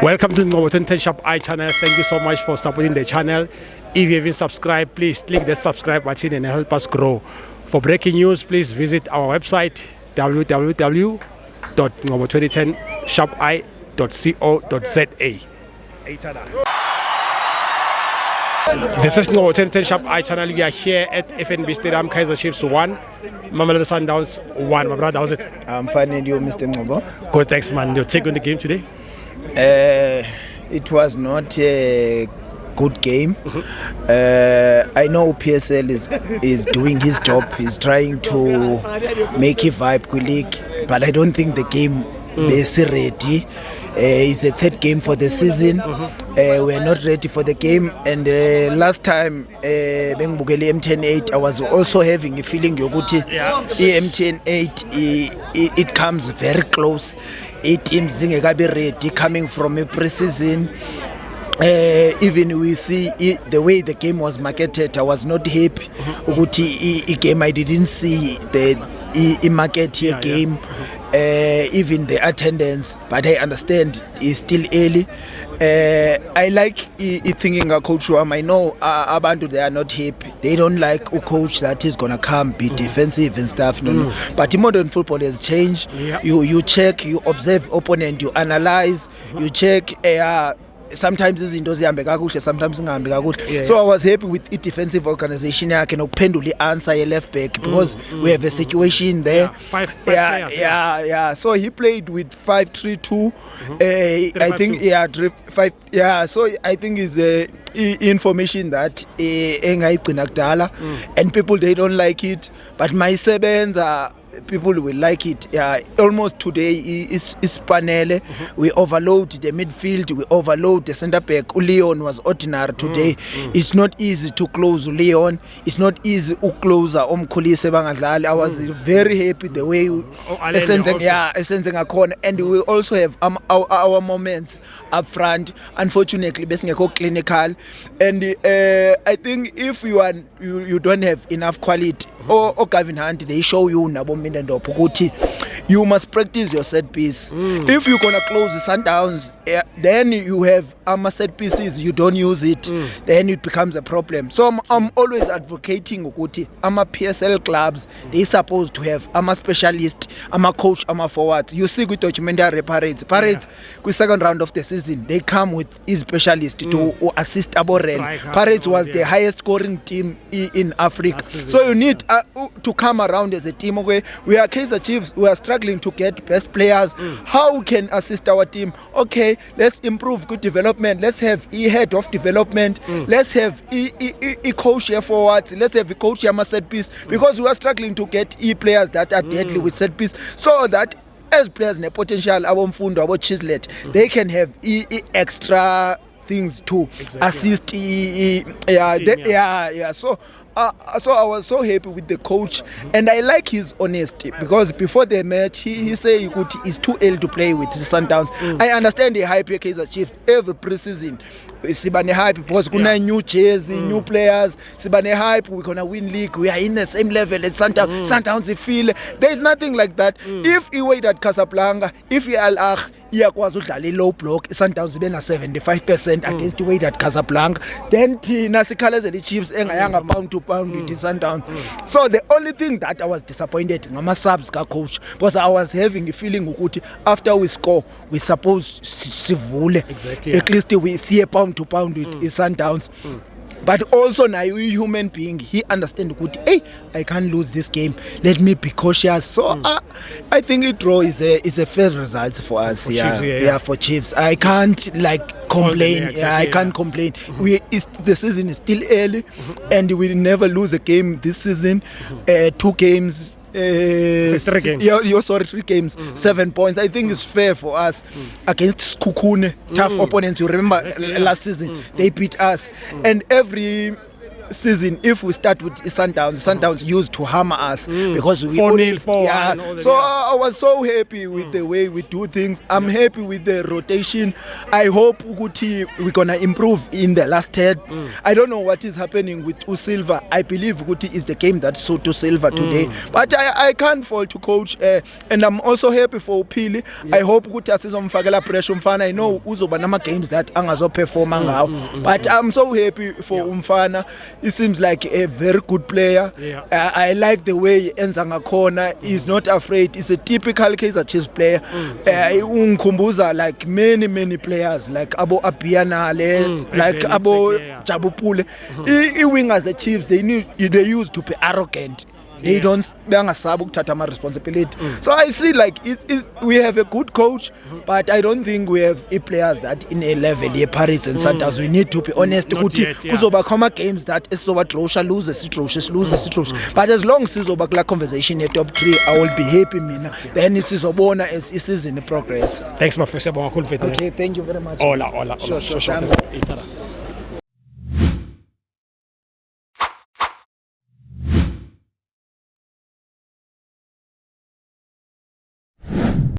Welcome to the Ngobo Shop I channel. Thank you so much for supporting the channel. If you haven't subscribed, please click the subscribe button and help us grow. For breaking news, please visit our website www.ngobo2010shopi.co.za. This is Ngobo 2010 Shop I channel. We are here at FNB Stadium, Kaizer Chiefs 1, Mamelodi Sundowns 1. My brother, how's it? I'm fine, and you, Mr. Ngobo? Good, thanks, man. Your take on the game today? It was not a good game. I know PSL is doing his job. He's trying to make a vibe league, but I don't think the game is ready. It's the third game for the season. We're not ready for the game. And last time, Bengbugeli MTN8, I was also having a feeling Yoguti MTN8, it comes very close. 8 teams zingekabi ready coming from a pre-season. Even we see the way the game was marketed, I was not happy. Uguti game I didn't see the market here game. Even the attendance, but I understand it's still early. I like thinking a coach. I know Abantu, they are not happy. They don't like a coach that is gonna come be defensive and stuff. No. But modern football has changed. You check, you observe opponent, you analyze, you check. Sometimes izinto zihambe kakuhle, sometimes zingahambi kakuhle. So I was happy with the defensive organization yakhe nokuphendula answer ye left back because we have a situation there. Five players, So he played with 5-3-2. I think 5. So I think is information that engayigcina kudala, and people they don't like it, but my sebenza people will like it. Almost today is Panele. We overload the midfield, we overload the centre back. Leon was ordinary today. It's not easy to close Leon. It's not easy to close Omkhulise Bangadlali. I was very happy the way essenzing a corner, and we also have our moments up front. Unfortunately, besingekho clinical, and I think if you don't have enough quality, or Gavin Hunt, they show you nabo Mindendorp ukuthi you must practice your set piece. If you're gonna close the Sundowns, then you have set pieces, you don't use it, then it becomes a problem. So I'm always advocating ukuthi PSL clubs, they supposed to have specialist, coach, forward. You see with documentary Parades with second round of the season, they come with his specialist to assist Aboren. Parades was the highest scoring team in Africa. So you need to come around as a team. Okay, we are Kaizer Chiefs, we are struggling to get best players. How can assist our team? Okay, let's improve good development. Let's have head of development. Let's have coach here forwards. Let's have a coach here set piece, because we are struggling to get players that are deadly with set piece, so that as players in potential, our Mfundo, our Chislet, they can have extra things to assist. So I was so happy with the coach, and I like his honesty, because before the match he said it's too early to play with the Sundowns. I understand the hype here Kaizer Chiefs every pre-season. Sibane hype because kuna new jersey, new players. Sibane hype, we're gonna win league. We are in the same level as Sundowns. Sundowns, they feel there is nothing like that. If you wait at Casablanca, if you Al Ahly iyakwazi udlala low block, Sundowns ibe na 75% against the way that Casablanca, then thina sikhaleze the Chiefs engayanga pound to pound with the Sundowns. So the only thing that I was disappointed ngama subs ka coach, because I was having a feeling ukuthi after we score we supposed sivule, at least we see a pound to pound with Sundowns. But also now a human being, he understands good. Hey, I can't lose this game. Let me be cautious. So I think a draw is a fair result for us. For Chiefs. I can't complain. I can't complain. The season is still early, and we never lose a game this season. 2 games. 3 games. 3 games, 7 points. I think it's fair for us against Skukune, tough opponents. You remember last season they beat us, and every season, if we start with Sundowns used to hammer us because we 4-0, 4-1, yeah. and all that, So yeah. I was so happy with the way we do things. I'm happy with the rotation. I hope Uguti we're gonna improve in the last third. I don't know what is happening with Usilva. I believe Uguti is the game that suit Usilva today. But I can't fault to coach, and I'm also happy for Upili. I hope Uguti asizomfakela pressure umfana. I know uzoba nama games that angazo perform ngawo. But I'm so happy for umfana. He seems like a very good player. Yeah. I like the way enza ngakhona. He's not afraid. He's a typical Kaizer Chiefs player. Ungikhumbuza like many players like Abo Abianale, like Abo Jabupule. Wingers the Chiefs, they used to be arrogant. They don't bangasabi ukuthatha ama responsibility. So I see like we have a good coach, but I don't think we have players that in a level here Paris and Sundowns. We need to be honest. Kuzoba khoma games that esizoba drosha lose. But as long as sizoba kula conversation at top 3, I will be happy mina. Then sizobona as season progress. Thanks my friend. Okay, thank you very much. Hola. Sure. Sure.